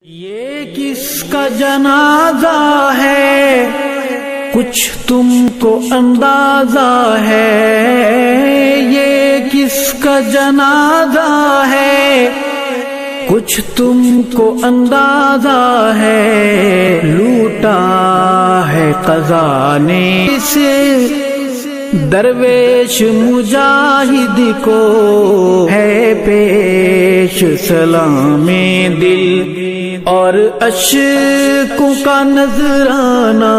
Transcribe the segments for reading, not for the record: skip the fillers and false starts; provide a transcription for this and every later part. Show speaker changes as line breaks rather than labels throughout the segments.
یہ کس کا جنازہ ہے کچھ تم کو اندازہ ہے، یہ کس کا جنازہ ہے کچھ تم کو اندازہ ہے، لوٹا ہے قضا نے اسے درویش مجاہد کو، ہے پیش سلام دل اور اشکوں کا نذرانہ،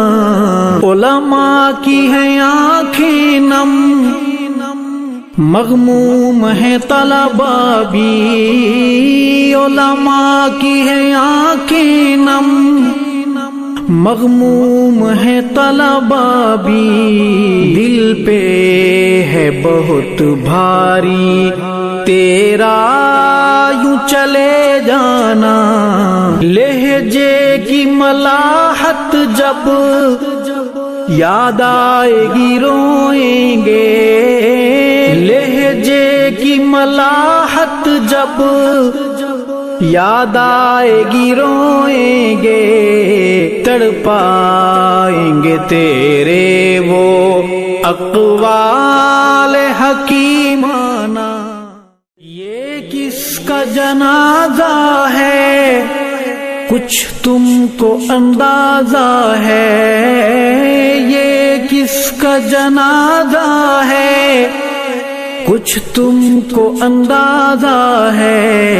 علماء کی ہیں آنکھیں نم، مغموم ہے طلباء بھی، علماء کی ہیں آنکھیں نم، مغموم ہے طلباء بھی، دل پہ ہے بہت بھاری تیرا یوں چلے جانا، لہجے کی ملاحت جب یاد آئے گی روئیں گے، لہجے کی ملاحت جب یاد آئے گی روئیں گے، تڑپائیں گے تیرے وہ اقوال حکیمانہ، یہ کس کا جنازہ ہے کچھ تم کو اندازہ ہے، یہ کس کا جنازہ ہے کچھ تم کو اندازہ ہے۔